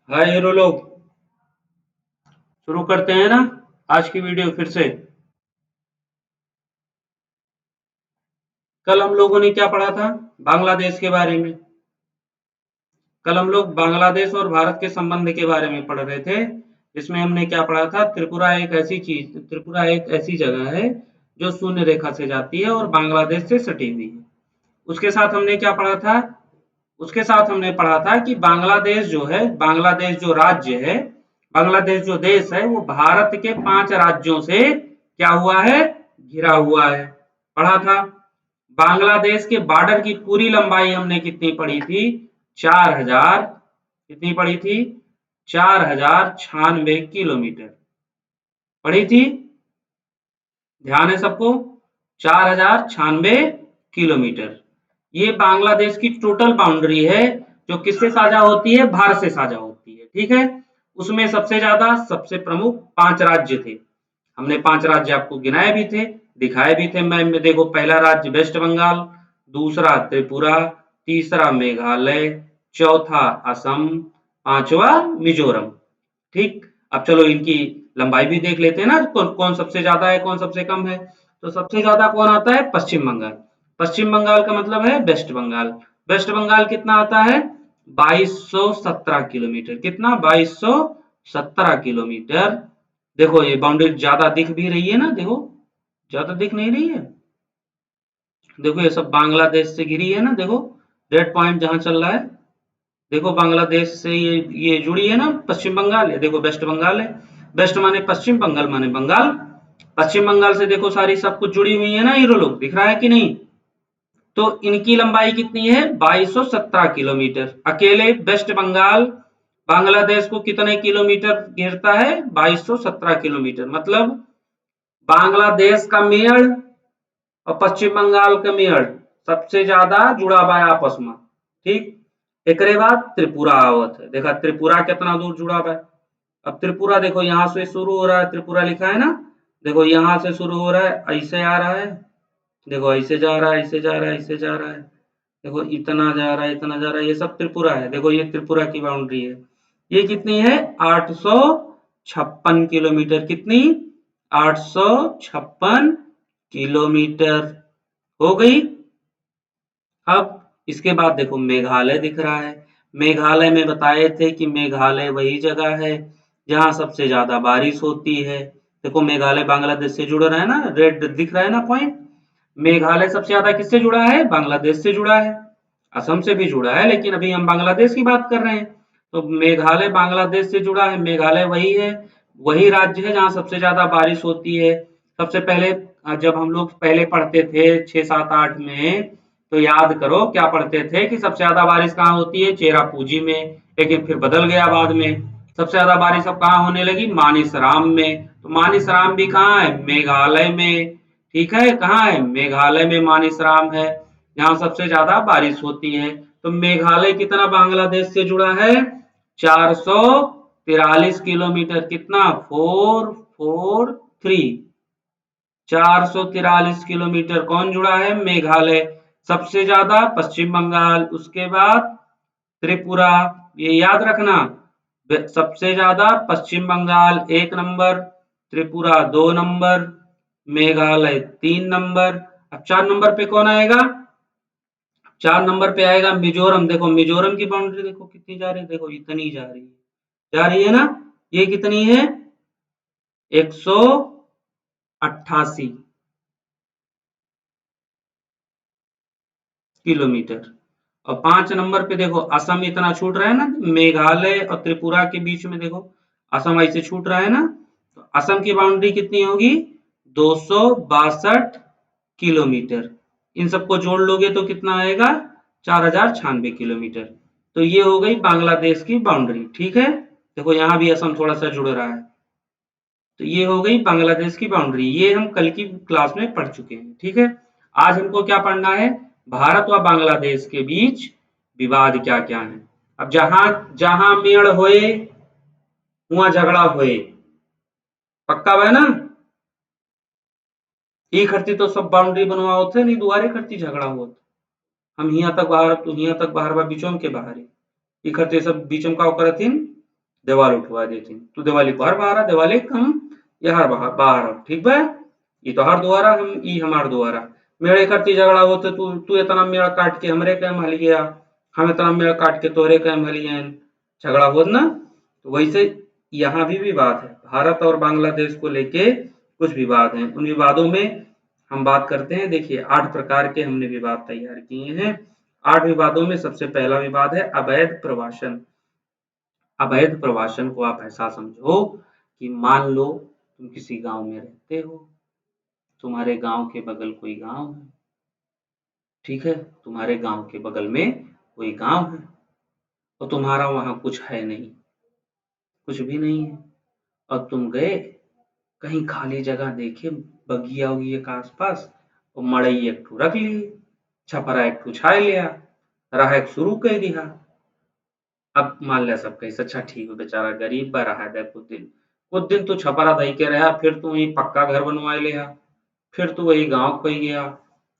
हाय hero लोग, शुरू करते हैं ना आज की वीडियो फिर से। कल हम लोगों ने क्या पढ़ा था? बांग्लादेश के बारे में। कल हम लोग बांग्लादेश और भारत के संबंध के बारे में पढ़ रहे थे, जिसमें हमने क्या पढ़ा था? त्रिपुरा एक ऐसी जगह है जो शून्य रेखा से जाती है और बांग्लादेश से सटी हुई है। उसके साथ हमने क्या पढ़ा था? उसके साथ हमने पढ़ा था कि बांग्लादेश जो राज्य है, बांग्लादेश जो देश है, वो भारत के 5 राज्यों से क्या हुआ है? घिरा हुआ है। पढ़ा था। बांग्लादेश के बॉर्डर की पूरी लंबाई हमने कितनी पढ़ी थी? 4000। कितनी पढ़ी थी? 4096 किलोमीटर पढ़ी थी। ध्यान है सबको? 4096 किलोमीटर। ये बांग्लादेश की टोटल बाउंड्री है, जो किससे साझा होती है? भारत से साझा होती है। ठीक है। उसमें सबसे ज्यादा, सबसे प्रमुख 5 राज्य थे। हमने 5 राज्य आपको गिनाए भी थे, दिखाए भी थे मैप में। देखो, पहला राज्य वेस्ट बंगाल, दूसरा त्रिपुरा, तीसरा मेघालय, चौथा असम, पांचवा मिजोरम। ठीक। अब चलो इनकी लंबाई भी देख लेते हैं ना, कौन सबसे ज्यादा है, कौन सबसे कम है। तो सबसे ज्यादा कौन आता है? पश्चिम बंगाल। पश्चिम बंगाल का मतलब है वेस्ट बंगाल। वेस्ट बंगाल कितना आता है? 2217 किलोमीटर। कितना? 2217 किलोमीटर। देखो ये बाउंड्री ज्यादा दिख भी रही है ना, देखो। ज्यादा दिख नहीं रही है? देखो ये सब बांग्लादेश से घिरी है ना, देखो। रेड पॉइंट जहां चल रहा है, देखो बांग्लादेश से ये जुड़ी है ना पश्चिम बंगाल। ये देखो वेस्ट बंगाल है। वेस्ट माने पश्चिम, बंगाल माने बंगाल। पश्चिम बंगाल से देखो सारी सब कुछ जुड़ी हुई है ना, हीरो लोग, दिख रहा है कि नहीं? तो इनकी लंबाई कितनी है? 2217 किलोमीटर। अकेले वेस्ट बंगाल बांग्लादेश को कितने किलोमीटर घेरता है? 2217 किलोमीटर। मतलब बांग्लादेश का मेड़ और पश्चिम बंगाल का मेड़ सबसे ज्यादा जुड़ा हुआ है आपस में। ठीक। एक बाद त्रिपुरा आवत है। देखा त्रिपुरा कितना दूर जुड़ा हुआ है। अब त्रिपुरा देखो यहां से शुरू हो रहा है, त्रिपुरा लिखा है ना। देखो यहां से शुरू हो रहा है, ऐसे आ रहा है। देखो ऐसे जा रहा है, ऐसे जा रहा है, ऐसे जा रहा है। देखो इतना जा रहा है, इतना जा रहा है। ये सब त्रिपुरा है। देखो ये त्रिपुरा की बाउंड्री है। ये कितनी है? 856 किलोमीटर। कितनी? 856 किलोमीटर। हो गई। अब इसके बाद देखो मेघालय दिख रहा है। मेघालय में बताए थे कि मेघालय वही जगह है जहां सबसे ज्यादा बारिश होती है। देखो मेघालय बांग्लादेश से जुड़ रहा है ना, रेड दिख रहा है ना पॉइंट। मेघालय सबसे ज्यादा किससे जुड़ा है? बांग्लादेश से जुड़ा है। असम से भी जुड़ा है, लेकिन अभी हम बांग्लादेश की बात कर रहे हैं। तो मेघालय बांग्लादेश से जुड़ा है। मेघालय वही है, वही राज्य है जहां सबसे ज्यादा बारिश होती है। सबसे पहले जब हम लोग पहले पढ़ते थे 6, 7, 8 में, तो याद करो क्या पढ़ते थे कि सबसे ज्यादा बारिश कहाँ होती है? चेरापूंजी में। लेकिन फिर बदल गया बाद में। सबसे ज्यादा बारिश अब कहाँ होने लगी? मानिसराम में। तो मानिसराम भी कहाँ है? मेघालय में। ठीक है, कहाँ है? मेघालय में मानिसराम है, जहां सबसे ज्यादा बारिश होती है। तो मेघालय कितना बांग्लादेश से जुड़ा है? 443 किलोमीटर। कितना? 443। 443 कौन जुड़ा है? मेघालय। सबसे ज्यादा पश्चिम बंगाल, उसके बाद त्रिपुरा। ये याद रखना। सबसे ज्यादा Paschim Bangal 1 number, Tripura 2 number, Meghalaya 3 number. अब 4 नंबर पे कौन आएगा? 4 नंबर पे आएगा मिजोरम। देखो मिजोरम की बाउंड्री देखो कितनी जा रही है, देखो इतनी जा रही है। जा रही है ना? ये कितनी है? 188 किलोमीटर। और 5 नंबर पे देखो असम इतना छूट रहा है ना, मेघालय और त्रिपुरा के बीच में देखो असम ऐसे छूट रहा है ना। तो असम की बाउंड्री कितनी होगी? 262 किलोमीटर। इन सबको जोड़ लोगे तो कितना आएगा? 4096 किलोमीटर। तो ये हो गई बांग्लादेश की बाउंड्री। ठीक है। देखो यहां भी असम थोड़ा सा जुड़ रहा है। तो ये हो गई बांग्लादेश की बाउंड्री। ये हम कल की क्लास में पढ़ चुके हैं। ठीक है। आज हमको क्या पढ़ना है? भारत व बांग्लादेश के बीच विवाद क्या क्या है। अब जहां जहां मेड़ होए वहां झगड़ा होए। पक्का है ना? एक खर्ची तो सब बाउंड्री बनवाओ थे, नहीं दुआरे खर्ची झगड़ा होत। हम हिया तक बाहर, तू हिया तक बाहर बा, बिचों के बाहर। ई खर्चे सब बीचम का करथिन, देवाल उठवा देते हैं। तू देवाली बाहर बाहर देवाली हम यार बाहर बाहर ठीक बा। ये तो हर द्वारा हम ई हमार द्वारा मेरे करती झगड़ा होते तू तू इतना मेरा काट के हमरे कह हली गया, हम इतना मेरा काट के तोरे कह हली झगड़ा हो ना। तो वैसे यहाँ भी विवाद है, भारत और बांग्लादेश को लेके कुछ विवाद हैं। उन विवादों में हम बात करते हैं। देखिए 8 प्रकार के हमने विवाद तैयार किए हैं। 8 विवादों में सबसे पहला विवाद है अवैध प्रवासन। अवैध प्रवासन को आप ऐसा समझो कि मान लो तुम किसी गांव में रहते हो, तुम्हारे गांव के बगल कोई गांव है, ठीक है, तुम्हारे गांव के बगल में कोई गांव है और तुम्हारा वहां कुछ है नहीं, कुछ भी नहीं है, और तुम गए कहीं खाली जगह देखे बगिया उगिया के आसपास और मड़ई एक ठू रख लिए, छपरा एक ठू छाए लिया, राह शुरू कर दिया। अब मान लिया सब कैसे, अच्छा ठीक है बेचारा गरीब बा रहा है कुछ दिन तो छपरा दही के रहा, फिर तू वही पक्का घर बनवा लिया, फिर तू वही गांव खोई गया।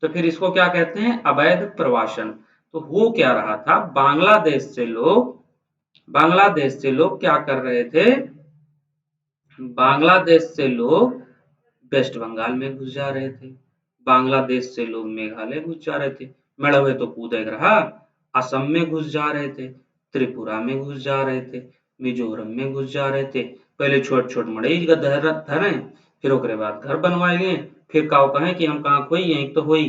तो फिर इसको क्या कहते हैं, अवैध प्रवासन। तो हो क्या रहा था, बांग्लादेश से लोग क्या कर रहे थे, बांग्लादेश से लोग वेस्ट बंगाल में घुस जा रहे थे, बांग्लादेश से लोग मेघालय घुस जा रहे थे, मेड़वे तो कूदेग रहा, असम में घुस जा रहे थे, त्रिपुरा में घुस जा रहे थे, मिजोरम में घुस जा रहे थे। पहले छोट छोट मड़ई का धरे, फिर ओकरे बाद घर बनवाए गए, फिर काव कहें कि हम कहाँ खोई यहीं तो होई।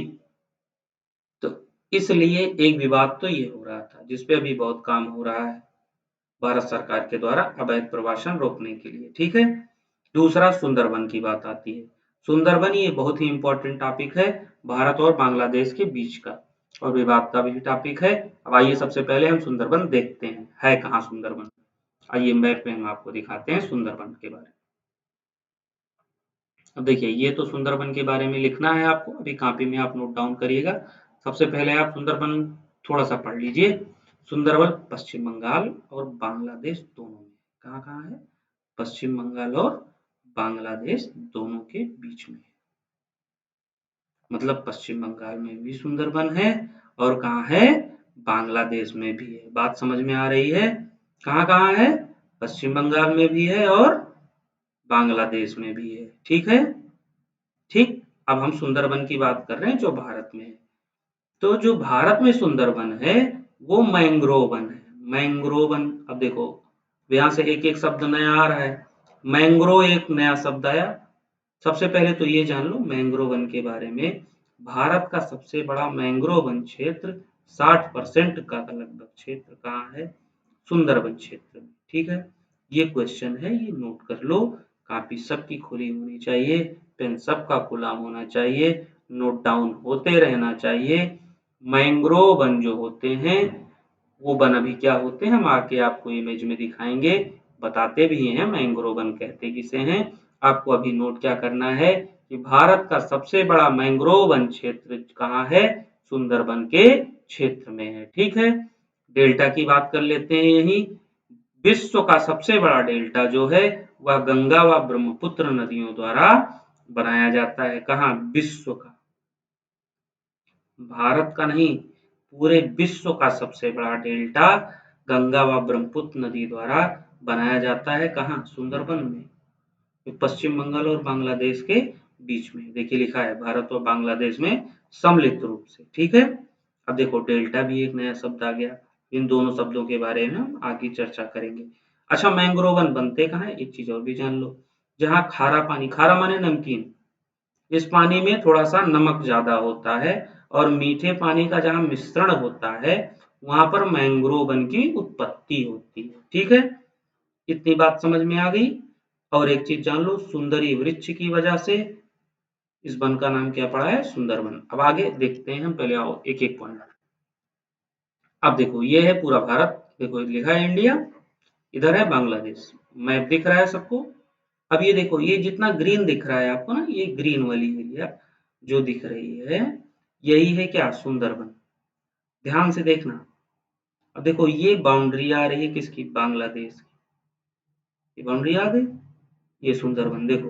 तो इसलिए एक विवाद तो ये हो रहा था जिसपे अभी बहुत काम हो रहा है भारत सरकार के द्वारा अवैध प्रवासन रोकने के लिए, ठीक है। दूसरा सुंदरबन की बात आती है। सुंदरबन ये बहुत ही इंपॉर्टेंट टॉपिक है भारत और बांग्लादेश के बीच का, और विवाद का भी टॉपिक है। अब आइए सबसे पहले हम सुंदरबन देखते हैं, है कहाँ सुंदरबन। आइए मैप में हम आपको दिखाते हैं सुंदरबन के बारे में। अब देखिए ये तो सुंदरबन के बारे में लिखना है आपको, अभी कॉपी में आप नोट डाउन करिएगा। सबसे पहले आप सुंदरबन थोड़ा सा पढ़ लीजिए। सुंदरबन पश्चिम बंगाल और बांग्लादेश दोनों में, कहाँ कहाँ है, पश्चिम बंगाल और बांग्लादेश दोनों के बीच में, मतलब पश्चिम बंगाल में भी सुंदरबन है और कहाँ है, बांग्लादेश में भी है। बात समझ में आ रही है, कहाँ कहाँ है, पश्चिम बंगाल में भी है और बांग्लादेश में भी है, ठीक है। ठीक, अब हम सुंदरबन की बात कर रहे हैं जो भारत में है। तो जो भारत में सुंदरबन है वो मैंग्रोव वन है, मैंग्रोव वन। अब देखो यहाँ से एक एक शब्द नया आ रहा है, मैंग्रोव एक नया शब्द आया। सबसे पहले तो ये जान लो मैंग्रोव वन के बारे में, भारत का सबसे बड़ा मैंग्रोव वन क्षेत्र 60% का लगभग क्षेत्र कहाँ है, सुंदरबन क्षेत्र में, ठीक है। ये क्वेश्चन है, ये नोट कर लो। कॉपी सबकी खुली होनी चाहिए, पेन सबका खुला होना चाहिए, नोट डाउन होते रहना चाहिए। मैंग्रोव वन जो होते हैं वो वन अभी क्या होते हैं हम आके आपको इमेज में दिखाएंगे, बताते भी हैं मैंग्रोव वन कहते किसे हैं। आपको अभी नोट क्या करना है कि भारत का सबसे बड़ा मैंग्रोव वन क्षेत्र कहाँ है, सुंदरबन के क्षेत्र में है, ठीक है। डेल्टा की बात कर लेते हैं यही। विश्व का सबसे बड़ा डेल्टा जो है वह गंगा व ब्रह्मपुत्र नदियों द्वारा बनाया जाता है। कहाँ, विश्व का, भारत का नहीं, पूरे विश्व का सबसे बड़ा डेल्टा गंगा व ब्रह्मपुत्र नदी द्वारा बनाया जाता है। कहाँ, सुंदरबन में, पश्चिम बंगाल और बांग्लादेश के बीच में। देखिए लिखा है भारत और बांग्लादेश में सम्मिलित रूप से, ठीक है। अब देखो डेल्टा भी एक नया शब्द आ गया, इन दोनों शब्दों के बारे में हम आगे चर्चा करेंगे। अच्छा मैंग्रोव वन बनते कहाँ है, एक चीज और भी जान लो, जहाँ खारा पानी, खारा माने नमकीन, इस पानी में थोड़ा सा नमक ज्यादा होता है और मीठे पानी का जहाँ मिश्रण होता है वहां पर मैंग्रोव वन की उत्पत्ति होती है, ठीक है। इतनी बात समझ में आ गई। और एक चीज जान लो, सुंदरी वृक्ष की वजह से इस वन का नाम क्या पड़ा है, सुंदरबन। अब आगे देखते हैं हम, पहले आओ एक एक पॉइंट। अब देखो ये है पूरा भारत, देखो लिखा है इंडिया, इधर है बांग्लादेश, मैप दिख रहा है सबको। अब ये देखो ये जितना ग्रीन दिख रहा है आपको ना, ये ग्रीन वाली एरिया जो दिख रही है यही है क्या, सुंदरबन। ध्यान से देखना। अब देखो ये बाउंड्री आ रही है किसकी, बांग्लादेश की, ये बाउंड्री आ गई, ये सुंदरबन देखो।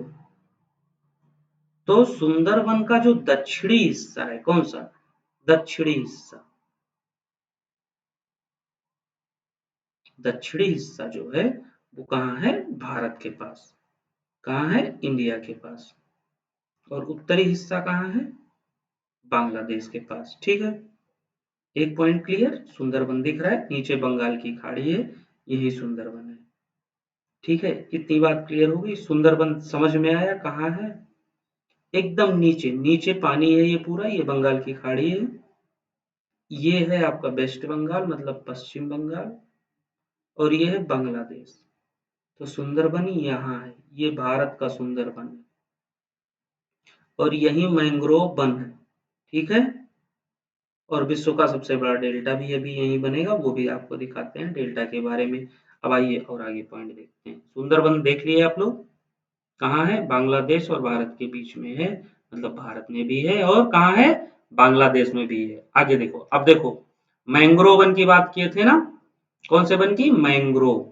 तो सुंदरबन का जो दक्षिणी हिस्सा है, कौन सा, दक्षिणी हिस्सा, दक्षिणी हिस्सा जो है वो कहाँ है? भारत के पास। कहाँ है? इंडिया के पास। और उत्तरी हिस्सा कहाँ है? बांग्लादेश के पास। ठीक है, एक पॉइंट क्लियर। सुंदरबन दिख रहा है, नीचे बंगाल की खाड़ी है, यही सुंदरबन है। ठीक है, इतनी बात क्लियर हो गई। सुंदरबन समझ में आया कहाँ है? एकदम नीचे, नीचे पानी है ये पूरा, ये बंगाल की खाड़ी है। ये है आपका वेस्ट बंगाल मतलब पश्चिम बंगाल, और ये है बांग्लादेश। तो सुंदरबन यहाँ है, ये भारत का सुंदरबन है, और यही मैंग्रोव वन है। ठीक है, और विश्व का सबसे बड़ा डेल्टा भी अभी यहीं बनेगा, वो भी आपको दिखाते हैं डेल्टा के बारे में। अब आइए और आगे पॉइंट देखते हैं। सुंदरबन देख लिए आप लोग, कहाँ है? बांग्लादेश और भारत के बीच में है, मतलब भारत में भी है और कहाँ है? बांग्लादेश में भी है। आगे देखो, अब देखो मैंग्रोव वन की बात किए थे ना, कौन से वन की? मैंग्रोव।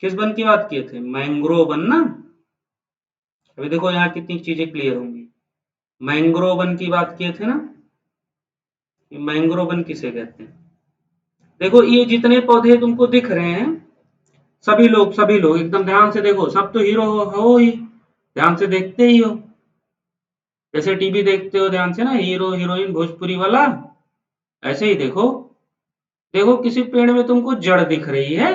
किस वन की बात किए थे? मैंग्रोव वन ना। अभी देखो यहाँ कितनी चीजें क्लियर होंगी। मैंग्रोव वन की बात किए थे ना, मैंग्रोव वन किसे कहते हैं? देखो ये जितने पौधे तुमको दिख रहे हैं, सभी लोग एकदम ध्यान से देखो, सब तो हीरो हो ही, ध्यान से देखते ही हो। जैसे टीवी देखते हो ध्यान से ना, हीरो हीरोइन भोजपुरी वाला, ऐसे ही देखो। देखो किसी पेड़ में तुमको जड़ दिख रही है,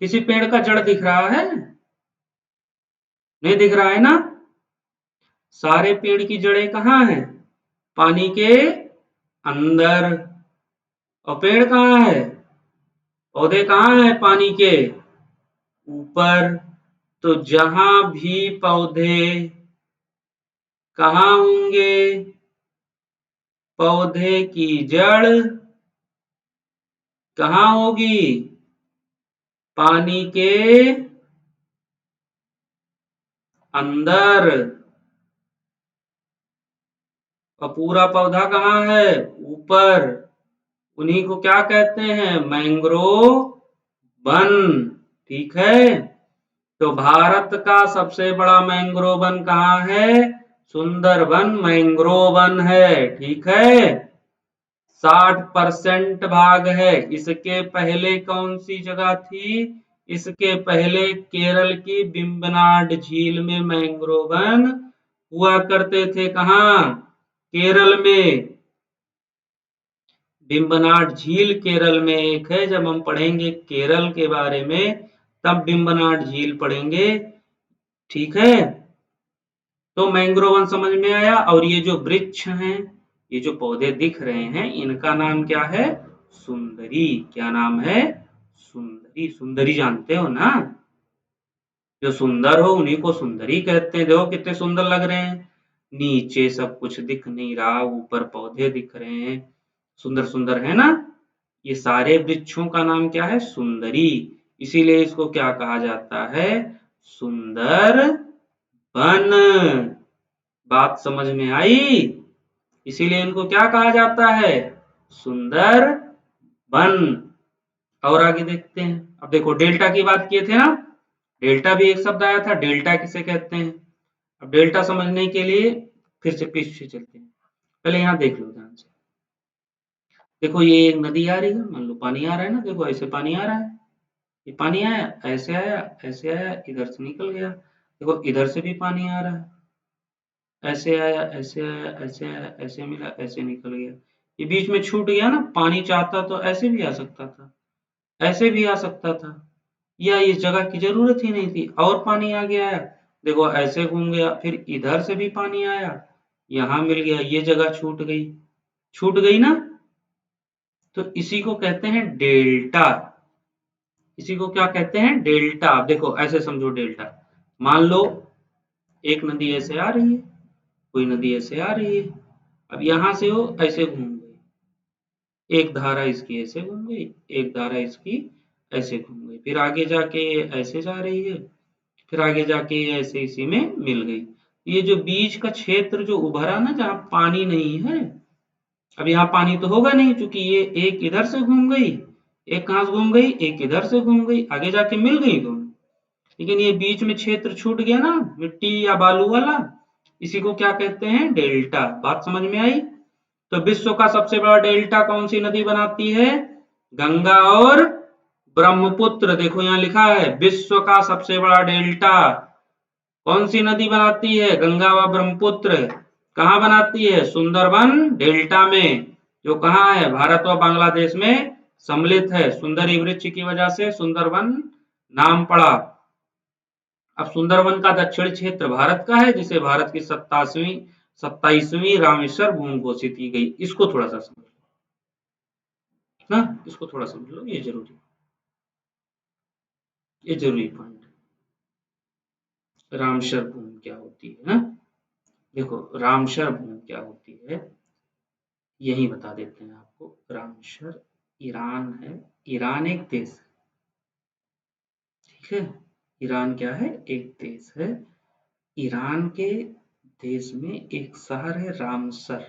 किसी पेड़ का जड़ दिख रहा है? नहीं दिख रहा है ना। सारे पेड़ की जड़ें कहाँ हैं? पानी के अंदर। और पेड़ कहाँ है? पौधे कहाँ हैं पानी के ऊपर। तो जहां भी पौधे कहाँ होंगे? पौधे की जड़ कहाँ होगी? पानी के अंदर। और पूरा पौधा कहाँ है? ऊपर। उन्हीं को क्या कहते हैं? Mangrove one. ठीक है, तो भारत का सबसे बड़ा मैंग्रोव वन कहाँ है? सुंदरबन मैंग्रोव वन है। ठीक है, 60% भाग है। इसके पहले कौन सी जगह थी? इसके पहले केरल की बिम्बनाड झील में मैंग्रोव वन हुआ करते थे। कहाँ? केरल में। बिम्बनाड झील केरल में एक है। जब हम पढ़ेंगे केरल के बारे में तब बिम्बनाड झील पढ़ेंगे। ठीक है, तो मैंग्रोव वन समझ में आया। और ये जो वृक्ष हैं, ये जो पौधे दिख रहे हैं, इनका नाम क्या है? सुंदरी। क्या नाम है? सुंदरी। सुंदरी जानते हो ना, जो सुंदर हो उन्हीं को सुंदरी कहते हैं। देखो कितने सुंदर लग रहे हैं। नीचे सब कुछ दिख नहीं रहा, ऊपर पौधे दिख रहे हैं, सुंदर सुंदर है ना। ये सारे वृक्षों का नाम क्या है? सुंदरी। इसीलिए इसको क्या कहा जाता है? सुंदर वन। बात समझ में आई? इसीलिए इनको क्या कहा जाता है? सुंदर वन। और आगे देखते हैं। अब देखो डेल्टा की बात किए थे ना, डेल्टा भी एक शब्द आया था, डेल्टा किसे कहते हैं? अब डेल्टा समझने के लिए फिर से पीछे चलते हैं। पहले यहाँ देख लो ध्यान से। देखो ये एक नदी आ रही है, मान लो पानी आ रहा है ना, देखो ऐसे पानी आ रहा है। ये पानी आया, ऐसे आया, ऐसे आया, इधर से निकल गया। देखो इधर से भी पानी आ रहा है, ऐसे आया, ऐसे आया, ऐसे आया, ऐसे मिला, ऐसे निकल गया। ये बीच में छूट गया ना, पानी चाहता तो ऐसे भी आ सकता था, ऐसे भी आ सकता था, या इस जगह की जरूरत ही नहीं थी और पानी आगे आया। देखो ऐसे घूम गया, फिर इधर से भी पानी आया, यहाँ मिल गया, ये जगह छूट गई। छूट गई ना, तो इसी को कहते हैं डेल्टा। इसी को क्या कहते हैं? डेल्टा। देखो ऐसे समझो डेल्टा। मान लो एक नदी ऐसे आ रही है, कोई नदी ऐसे आ रही है, अब यहाँ से वो ऐसे घूम गई, एक धारा इसकी ऐसे घूम गई, एक धारा इसकी ऐसे घूम गई, फिर आगे जाके ये ऐसे जा रही है, फिर आगे जाके ये ऐसे इसी में मिल गई। ये जो बीच का क्षेत्र जो उभरा ना, जहाँ पानी नहीं है, अब यहाँ पानी तो होगा नहीं, क्योंकि ये एक इधर से घूम गई, एक कहाँ से घूम गई, एक इधर से घूम गई, आगे जाके मिल गई दोनों। लेकिन ये बीच में क्षेत्र छूट गया ना, मिट्टी या बालू वाला, इसी को क्या कहते हैं? डेल्टा। बात समझ में आई? तो विश्व का सबसे बड़ा डेल्टा कौन सी नदी बनाती है? गंगा और ब्रह्मपुत्र। देखो यहाँ लिखा है विश्व का सबसे बड़ा डेल्टा कौन सी नदी बनाती है? गंगा व ब्रह्मपुत्र। कहाँ बनाती है? सुंदरबन डेल्टा में, जो कहाँ है? भारत व बांग्लादेश में सम्मिलित है। सुंदरी वृक्ष की वजह से सुंदरबन नाम पड़ा। अब सुंदरबन का दक्षिण क्षेत्र भारत का है, जिसे भारत की 27वीं रामेश्वर भूमि घोषित की गई। इसको थोड़ा सा समझ लो ना, इसको थोड़ा समझ लो, ये जरूरी पॉइंट है। रामशर भूमि क्या होती है ना? देखो रामशर भूमि क्या होती है, यही बता देते हैं आपको। रामशर ईरान है। ईरान एक देश है, ठीक है। ईरान क्या है? एक देश है। ईरान के देश में एक शहर है रामसर,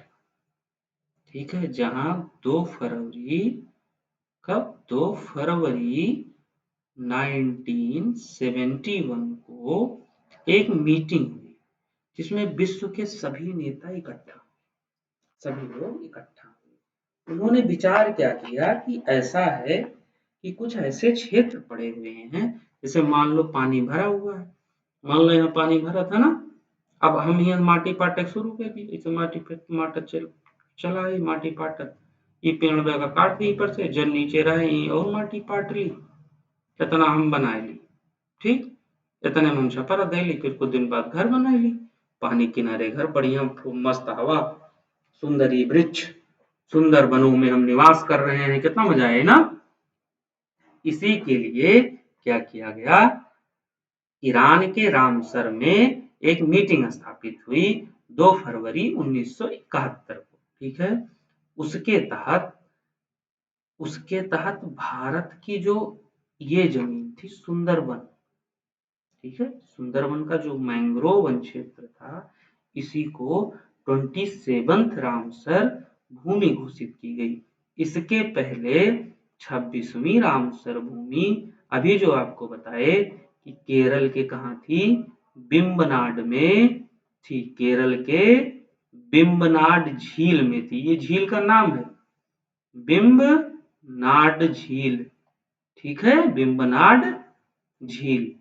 ठीक है, जहां 2 फरवरी, कब? 2 फरवरी 1971 को एक मीटिंग हुई, जिसमें विश्व के सभी नेता इकट्ठा, सभी लोग इकट्ठा हुए। उन्होंने विचार क्या किया कि ऐसा है कि कुछ ऐसे क्षेत्र पड़े हुए हैं, जैसे मान लो पानी भरा हुआ है, मान लो यहाँ पानी भरा था ना, अब हम यहाँ माटी पाटक शुरू कर दी, इसे माटी पे टमाटर चला है माटी पाटक, ये पेड़ बेगा काट दी पर से, जल नीचे रहे और माटी पाट ली, इतना हम बना ली, ठीक। इतने में हम छपरा दे ली, फिर कुछ दिन बाद घर बना ली, पानी किनारे घर, बढ़िया खूब मस्त हवा, सुंदरी वृक्ष, सुंदर वनों में हम निवास कर रहे हैं, कितना मजा है ना। इसी के लिए क्या किया गया, ईरान के रामसर में एक मीटिंग स्थापित हुई 2 फरवरी 1971 को, ठीक है। उसके तहत उसके तहत भारत की जो ये जमीन थी सुंदरबन, ठीक है, सुंदरबन का जो मैंग्रोव वन क्षेत्र था, इसी को 27th रामसर भूमि घोषित की गई। इसके पहले 26वीं रामसर भूमि, अभी जो आपको बताए कि केरल के कहाँ थी? बिम्बनाड में थी, केरल के बिम्बनाड झील में थी। ये झील का नाम है बिम्बनाड झील, ठीक है, बिम्बनाड झील।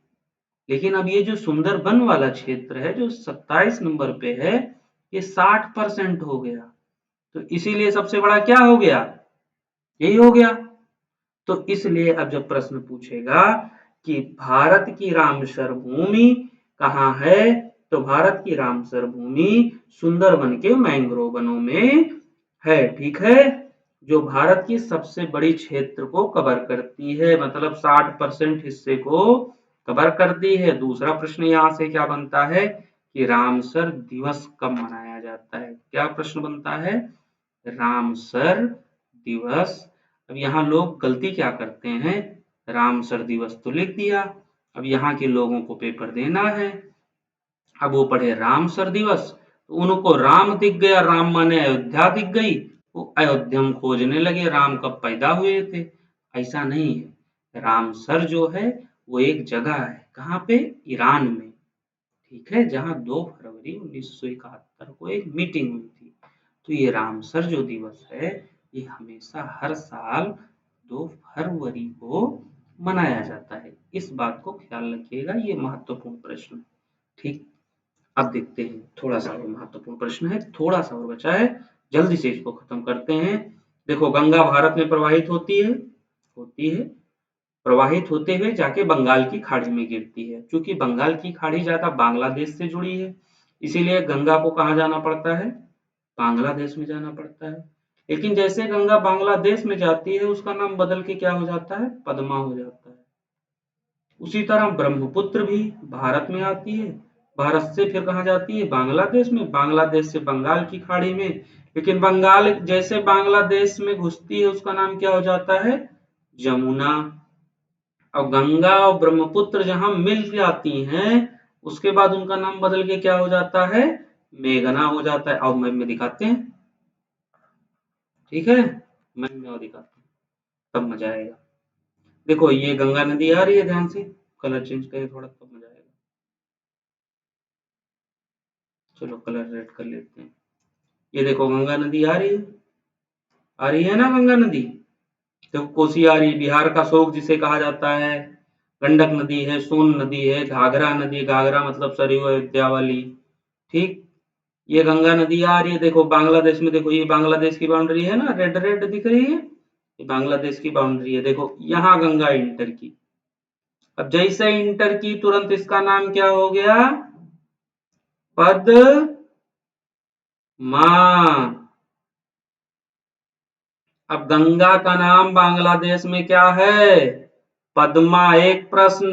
लेकिन अब ये जो सुंदरबन वाला क्षेत्र है, जो 27 नंबर पे है, ये 60% हो गया, तो इसीलिए सबसे बड़ा क्या हो गया? यही हो गया। तो इसलिए अब जब प्रश्न पूछेगा कि भारत की रामसर भूमि कहाँ है, तो भारत की रामसर भूमि सुंदरबन के मैंग्रोव वनों में है, ठीक है, जो भारत की सबसे बड़ी क्षेत्र को कवर करती है, मतलब 60% हिस्से को कवर करती है। दूसरा प्रश्न यहाँ से क्या बनता है कि रामसर दिवस कब मनाया जाता है? क्या प्रश्न बनता है? रामसर दिवस। अब यहाँ लोग गलती क्या करते हैं, रामसर दिवस तो लिख दिया, अब यहाँ के लोगों को पेपर देना है, अब वो पढ़े रामसर दिवस, तो उनको राम दिख गया, राम माने अयोध्या दिख गई, वो अयोध्या में खोजने लगे राम कब पैदा हुए थे। ऐसा नहीं है, रामसर जो है वो एक जगह है, कहाँ पे? ईरान में, ठीक है, जहाँ 2 फरवरी 1971 को एक मीटिंग हुई थी। तो ये रामसर जो दिवस है, ये हमेशा हर साल 2 फरवरी को मनाया जाता है। इस बात को ख्याल रखिएगा, ये महत्वपूर्ण प्रश्न, ठीक। अब देखते हैं, थोड़ा सा और महत्वपूर्ण प्रश्न है, थोड़ा सा और बचा है, जल्दी से इसको खत्म करते हैं। देखो गंगा भारत में प्रवाहित होती है, प्रवाहित होते हुए जाके बंगाल की खाड़ी में गिरती है। क्योंकि बंगाल की खाड़ी ज्यादा बांग्लादेश से जुड़ी है, इसीलिए गंगा को कहाँ जाना पड़ता है? बांग्लादेश में जाना पड़ता है। लेकिन जैसे गंगा बांग्लादेश में जाती है, उसका नाम बदल के क्या हो जाता है? पद्मा हो जाता है। उसी तरह ब्रह्मपुत्र भी भारत में आती है, भारत से फिर कहाँ जाती है? बांग्लादेश में, बांग्लादेश से बंगाल की खाड़ी में, लेकिन बंगाल जैसे बांग्लादेश में घुसती है, उसका नाम क्या हो जाता है? जमुना। अब गंगा और ब्रह्मपुत्र जहां मिल जाती हैं, उसके बाद उनका नाम बदल के क्या हो जाता है? मेघना हो जाता है। अब मैप में दिखाते हैं, ठीक है, मैप में और दिखाते हैं, तब मजा आएगा। देखो ये गंगा नदी आ रही है, ध्यान से कलर चेंज करें थोड़ा, तब मजा आएगा। चलो कलर रेड कर लेते हैं। ये देखो गंगा नदी आ रही है ना गंगा नदी, देखो कोसियारी बिहार का शोक जिसे कहा जाता है, गंडक नदी है, सोन नदी है, घाघरा नदी, घाघरा मतलब सरयू अयोध्या वाली, ठीक। ये गंगा नदी आ रही है, देखो बांग्लादेश में, देखो ये बांग्लादेश की बाउंड्री है ना, रेड रेड दिख रही है, ये बांग्लादेश की बाउंड्री है, देखो यहाँ गंगा इंटर की। अब जैसे इंटर की तुरंत इसका नाम क्या हो गया, पद्मा। अब गंगा का नाम बांग्लादेश में क्या है, पद्मा। एक प्रश्न,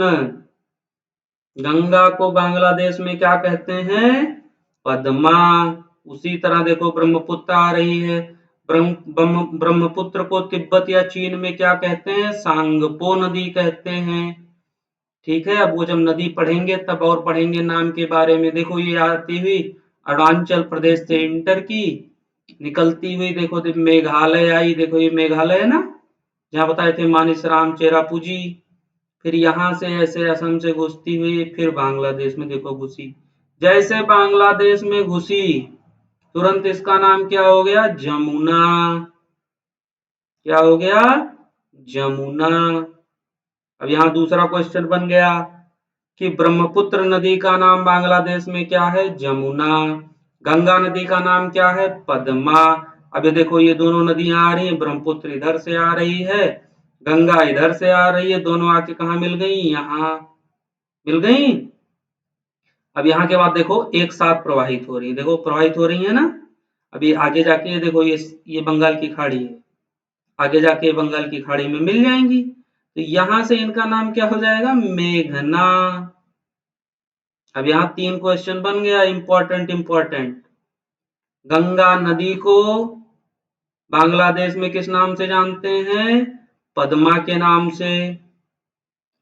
गंगा को बांग्लादेश में क्या कहते हैं, पद्मा। उसी तरह देखो ब्रह्मपुत्र आ रही है, ब्रह्मपुत्र को तिब्बत या चीन में क्या कहते हैं, सांगपो नदी कहते हैं, ठीक है। अब वो जब नदी पढ़ेंगे तब और पढ़ेंगे नाम के बारे में। देखो ये आती हुई अरुणाचल प्रदेश से इंटर की, निकलती हुई देखो मेघालय आई, देखो ये मेघालय है ना, जहाँ बताए थे मानिसराम चेरापूंजी। फिर यहाँ से ऐसे असम से घुसती हुई फिर बांग्लादेश में देखो घुसी। जैसे बांग्लादेश में घुसी तुरंत इसका नाम क्या हो गया, जमुना। क्या हो गया, जमुना। अब यहाँ दूसरा क्वेश्चन बन गया कि ब्रह्मपुत्र नदी का नाम बांग्लादेश में क्या है, जमुना। गंगा नदी का नाम क्या है, पद्मा। अब ये देखो ये दोनों नदियां आ रही हैं, ब्रह्मपुत्र इधर से आ रही है, गंगा इधर से आ रही है, दोनों आके कहा मिल गई, यहाँ मिल गई। अब यहाँ के बाद देखो एक साथ प्रवाहित हो रही है, देखो प्रवाहित हो रही है ना। अभी आगे जाके देखो ये बंगाल की खाड़ी है, आगे जाके बंगाल की खाड़ी में मिल जाएंगी, तो यहां से इनका नाम क्या हो जाएगा, मेघना। अब यहाँ 3 क्वेश्चन बन गया, इंपॉर्टेंट इंपॉर्टेंट। गंगा नदी को बांग्लादेश में किस नाम से जानते हैं, पद्मा के नाम से।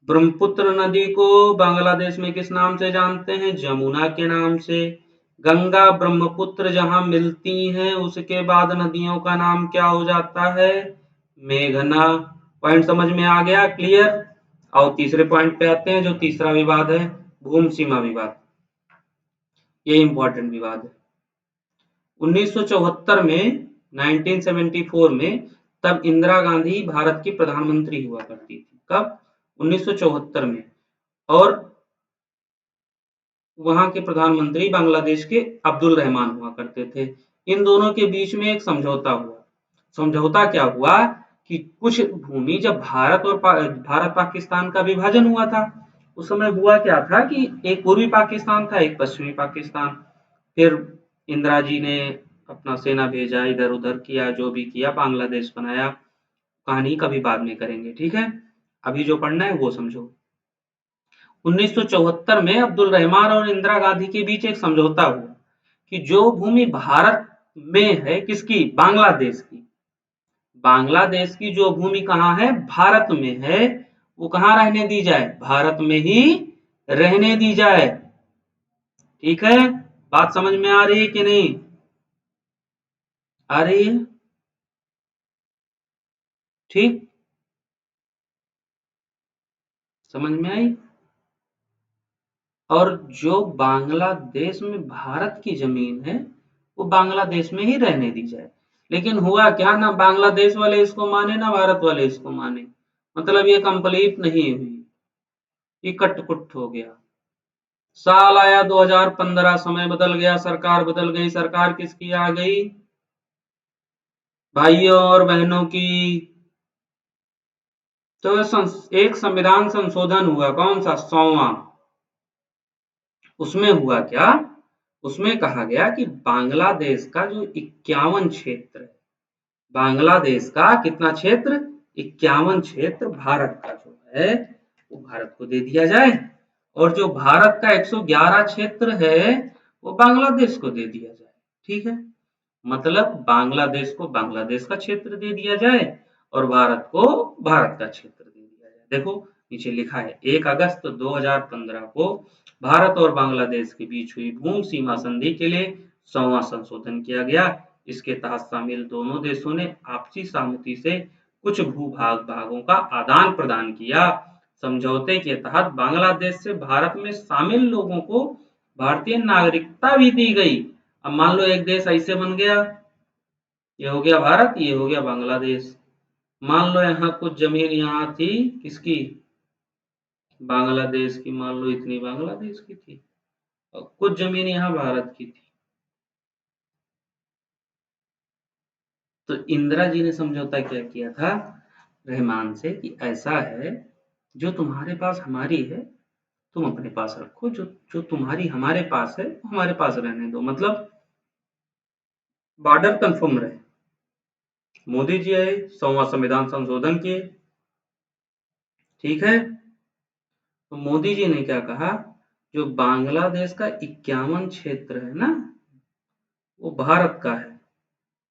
ब्रह्मपुत्र नदी को बांग्लादेश में किस नाम से जानते हैं, जमुना के नाम से। गंगा ब्रह्मपुत्र जहां मिलती हैं उसके बाद नदियों का नाम क्या हो जाता है, मेघना। पॉइंट समझ में आ गया, क्लियर। और तीसरे पॉइंट पे आते हैं, जो तीसरा विवाद है, भूमि सीमा विवाद। ये इंपॉर्टेंट विवाद है। 1974 में, 1974 में, तब इंदिरा गांधी भारत की प्रधानमंत्री हुआ करती थी। कब, 1974 में। और वहां के प्रधानमंत्री बांग्लादेश के अब्दुल रहमान हुआ करते थे। इन दोनों के बीच में एक समझौता हुआ। समझौता क्या हुआ कि कुछ भूमि, जब भारत और भारत पाकिस्तान का विभाजन हुआ था, उस समय हुआ क्या था कि एक पूर्वी पाकिस्तान था, एक पश्चिमी पाकिस्तान। फिर इंदिरा जी ने अपना सेना भेजा, इधर उधर किया, जो भी किया, बांग्लादेश बनाया। कहानी कभी बाद में करेंगे, ठीक है। अभी जो पढ़ना है वो समझो। 1974 में अब्दुल रहमान और इंदिरा गांधी के बीच एक समझौता हुआ कि जो भूमि भारत में है, किसकी, बांग्लादेश की, बांग्लादेश की जो भूमि कहाँ है, भारत में है, वो कहाँ रहने दी जाए, भारत में ही रहने दी जाए। ठीक है, बात समझ में आ रही है कि नहीं, आ रही है, ठीक, समझ में आई। और जो बांग्लादेश में भारत की जमीन है, वो बांग्लादेश में ही रहने दी जाए। लेकिन हुआ क्या, ना बांग्लादेश वाले इसको माने ना भारत वाले इसको माने, मतलब ये कंप्लीट नहीं हुई, ये कट-कुट हो गया। साल आया 2015, समय बदल गया, सरकार बदल गई। सरकार किसकी आ गई, भाइयों और बहनों की। तो एक संविधान संशोधन हुआ, कौन सा, 100वां। उसमें हुआ क्या, उसमें कहा गया कि बांग्लादेश का जो 51 क्षेत्र है, बांग्लादेश का कितना क्षेत्र, 51 क्षेत्र भारत का जो है वो भारत को दे दिया जाए, और जो भारत का 111 क्षेत्र है वो बांग्लादेश को दे दिया जाए। ठीक है, मतलब बांग्लादेश को बांग्लादेश का क्षेत्र दे दिया जाए और भारत को भारत का क्षेत्र दे दिया जाए। देखो नीचे लिखा है, 1 अगस्त 2015 को भारत और बांग्लादेश के बीच हुई भूमि सीमा संधि के लिए 100वां संशोधन किया गया। इसके तहत शामिल दोनों देशों ने आपसी सहमति से कुछ भागों का आदान प्रदान किया। समझौते के तहत बांग्लादेश से भारत में शामिल लोगों को भारतीय नागरिकता भी दी गई। अब मान लो एक देश ऐसे बन गया, ये हो गया भारत, ये हो गया बांग्लादेश। मान लो यहाँ कुछ जमीन यहाँ थी किसकी, बांग्लादेश की, मान लो इतनी बांग्लादेश की थी और कुछ जमीन यहाँ भारत की थी। तो इंदिरा जी ने समझौता क्या किया था रहमान से कि ऐसा है, जो तुम्हारे पास हमारी है तुम अपने पास रखो, जो जो तुम्हारी हमारे पास है वो हमारे पास रहने दो, मतलब बॉर्डर कंफर्म रहे। मोदी जी आए, 100वां संविधान संशोधन किए, ठीक है। तो मोदी जी ने क्या कहा, जो बांग्लादेश का 51 क्षेत्र है ना, वो भारत का है,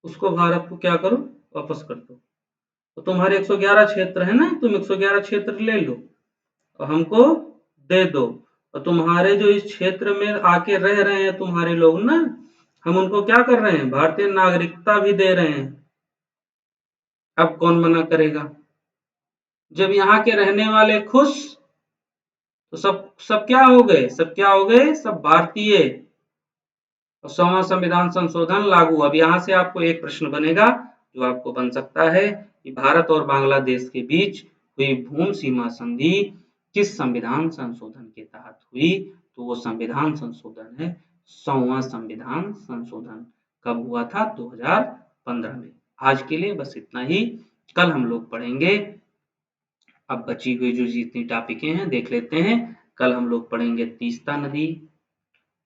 उसको भारत को क्या करो, वापस कर दो। तो तुम्हारे 111 क्षेत्र है ना, तुम 111 क्षेत्र ले लो और हमको दे दो। और तुम्हारे जो इस क्षेत्र में आके रह रहे हैं तुम्हारे लोग ना, हम उनको क्या कर रहे हैं, भारतीय नागरिकता भी दे रहे हैं। अब कौन मना करेगा। जब यहाँ के रहने वाले खुश, तो सब सब क्या हो गए, सब क्या हो गए, सब भारतीय। और 100वां संविधान संशोधन लागू। अब यहाँ से आपको एक प्रश्न बनेगा जो आपको बन सकता है कि भारत और बांग्लादेश के बीच हुई भूमि सीमा संधि किस संविधान संशोधन के तहत हुई। तो वो संविधान संशोधन है 100वां संविधान संशोधन। कब हुआ था, 2015 में। आज के लिए बस इतना ही, कल हम लोग पढ़ेंगे। अब बची हुई जो जितनी टॉपिकें हैं देख लेते हैं। कल हम लोग पढ़ेंगे तीस्ता नदी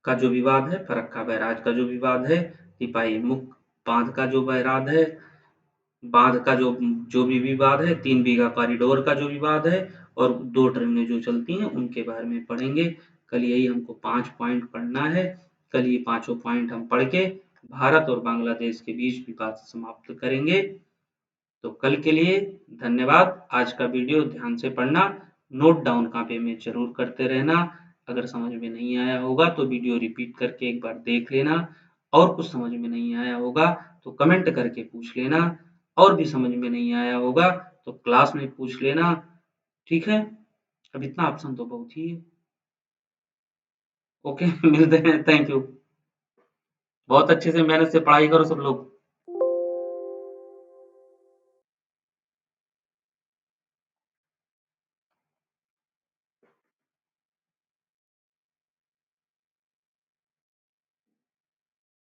का जो विवाद है, फरक्का बैराज का जो विवाद है, तिपाही मुख बांध का जो बैराद है, बांध का जो जो भी विवाद है, 3 बीघा कॉरिडोर का जो विवाद है, और 2 ट्रेनें जो चलती हैं उनके बारे में पढ़ेंगे। कल यही हमको 5 पॉइंट पढ़ना है। कल ये पांचों पॉइंट हम पढ़ के भारत और बांग्लादेश के बीच विवाद समाप्त करेंगे। तो कल के लिए धन्यवाद। आज का वीडियो ध्यान से पढ़ना, नोट डाउन कॉपी में जरूर करते रहना। अगर समझ में नहीं आया होगा तो वीडियो रिपीट करके एक बार देख लेना, और कुछ समझ में नहीं आया होगा तो कमेंट करके पूछ लेना, और भी समझ में नहीं आया होगा तो क्लास में पूछ लेना, ठीक है। अब इतना ऑप्शन तो बहुत ही है। ओके मिलते हैं, थैंक यू। बहुत अच्छे से मेहनत से पढ़ाई करो सब लोग।